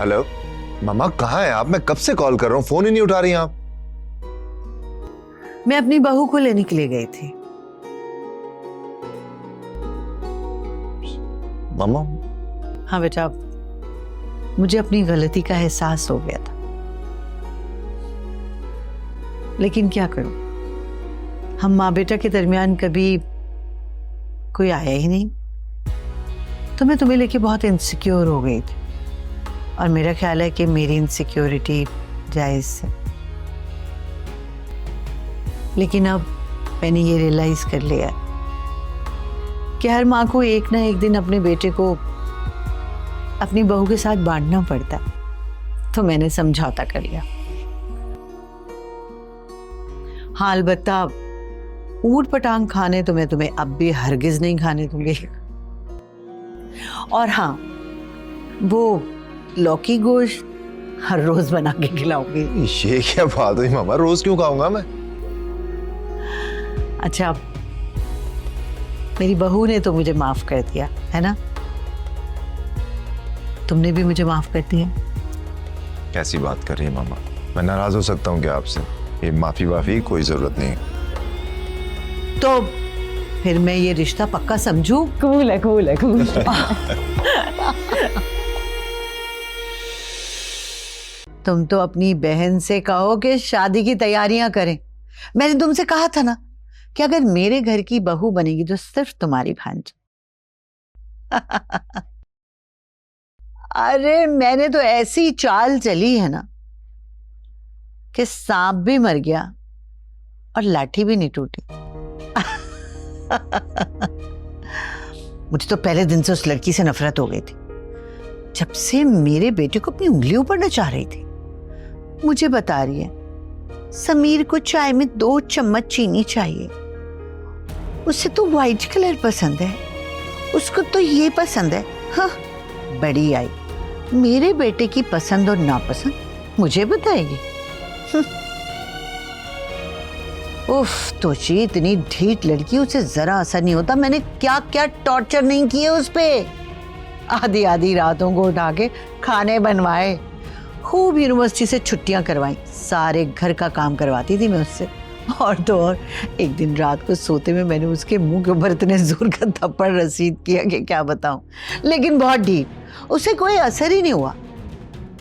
Hello मामा, कहाँ है आप? मैं कब से कॉल कर रहा हूँ, फोन ही नहीं उठा रही आप। मैं अपनी बहू को लेने के लिए गई थी। मामा? हाँ बेटा, मुझे अपनी गलती का एहसास हो गया था, लेकिन क्या करूं, हम माँ बेटा के दरमियान कभी कोई आया ही नहीं। तो मैं तुम्हें लेके बहुत इनसिक्योर हो गई थी, और मेरा ख्याल है कि मेरी इनसिक्योरिटी जायज है। लेकिन अब मैंने ये रियलाइज कर लिया कि हर माँ को एक ना एक दिन अपने बेटे को अपनी बहू के साथ बांटना पड़ता है। तो मैंने समझौता कर लिया। हाँ, अलबत्ता ऊट पटांग खाने तो मैं तुम्हें अब भी हरगिज नहीं खाने दूंगी। और हाँ, वो लौकी गोश्त हर रोज बना के खिलाऊंगी। ये क्या बात हुई मामा, रोज क्यों खाऊंगा मैं? अच्छा, मेरी बहू ने तो मुझे माफ कर दिया है ना, तुमने भी मुझे माफ कर दिया। कैसी बात कर रही है मामा? मैं नाराज हो सकता हूँ क्या आपसे? ये माफी वाफी कोई जरूरत नहीं है। तो फिर मैं ये रिश्ता पक्का समझूं? कबूल है, कबूल है, कबूल है। तुम तो अपनी बहन से कहो कि शादी की तैयारियां करें। मैंने तुमसे कहा था ना कि अगर मेरे घर की बहू बनेगी तो सिर्फ तुम्हारी भांजी। अरे मैंने तो ऐसी चाल चली है ना कि सांप भी मर गया और लाठी भी नहीं टूटी। मुझे तो पहले दिन से उस लड़की से नफरत हो गई थी, जब से मेरे बेटे को अपनी उंगलियों पर नचा रही थी। मुझे बता रही है समीर को चाय में 2 चम्मच चीनी चाहिए, उसे तो व्हाइट कलर पसंद है, उसको तो ये पसंद है। हाँ, बड़ी आई, मेरे बेटे की पसंद और नापसंद मुझे बताएगी। उफ, तोची इतनी ढीठ लड़की, उसे जरा असर नहीं होता। मैंने क्या क्या टॉर्चर नहीं किए उस पे। आधी आधी रातों को उठा के खाने बनवाए, खूब यूनिवर्सिटी से छुट्टियां करवाई, सारे घर का काम करवाती थी मैं उससे। और तो और एक दिन रात को सोते में मैंने उसके मुंह के ऊपर इतने जोर का थप्पड़ रसीद किया कि क्या बताऊं। लेकिन बहुत ढीठ, उसे कोई असर ही नहीं हुआ।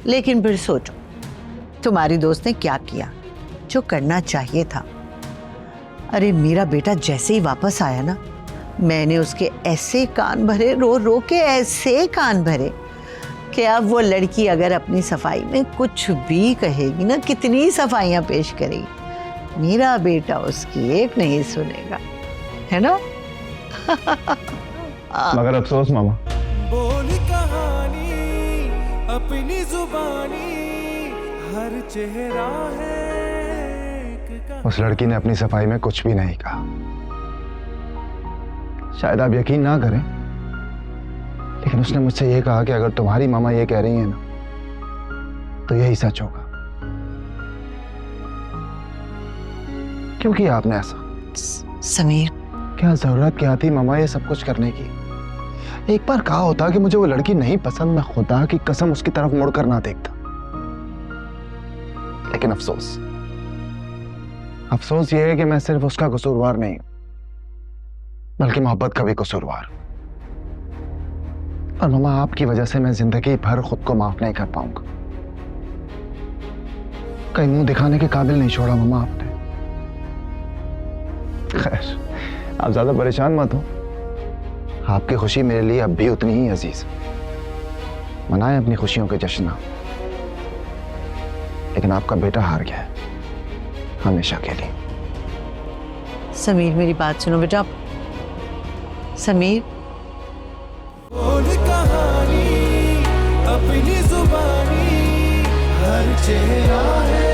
लेकिन फिर सोचो, तुम्हारी दोस्त ने क्या किया जो करना चाहिए था। अरे मेरा बेटा जैसे ही वापस आया ना, मैंने उसके ऐसे कान भरे, रो रो के ऐसे कान भरे कि अब वो लड़की अगर अपनी सफाई में कुछ भी कहेगी ना, कितनी सफाइयां पेश करेगी, मेरा बेटा उसकी एक नहीं सुनेगा, है ना? मगर अफसोस मामा, बोली कहानी अपनी जुबानी, हर चेहरा है उस लड़की ने अपनी सफाई में कुछ भी नहीं कहा। शायद आप यकीन ना करें, लेकिन उसने मुझसे ये कहा कि अगर तुम्हारी मामा ये कह रही है ना, तो यही सच होगा। क्यों किया आपने ऐसा? समीर, क्या जरूरत क्या थी मामा ये सब कुछ करने की? एक बार कहा होता कि मुझे वो लड़की नहीं पसंद, मैं खुदा की कसम उसकी तरफ मुड़कर ना देखता। लेकिन अफसोस ये है कि मैं सिर्फ उसका कसूरवार नहीं, बल्कि मोहब्बत का भी कसूरवार। और मामा आपकी वजह से मैं जिंदगी भर खुद को माफ नहीं कर पाऊंगा। कहीं मुंह दिखाने के काबिल नहीं छोड़ा मामा आपने। खैर, आप ज्यादा परेशान मत हो, आपकी खुशी मेरे लिए अब भी उतनी ही अजीज है। मनाएं अपनी खुशियों के जश्न। लेकिन आपका बेटा हार गया है, हमेशा के लिए। समीर मेरी बात सुनो बेटा। समीर, बोली कहानी अपनी जुबानी, हर चेहरा है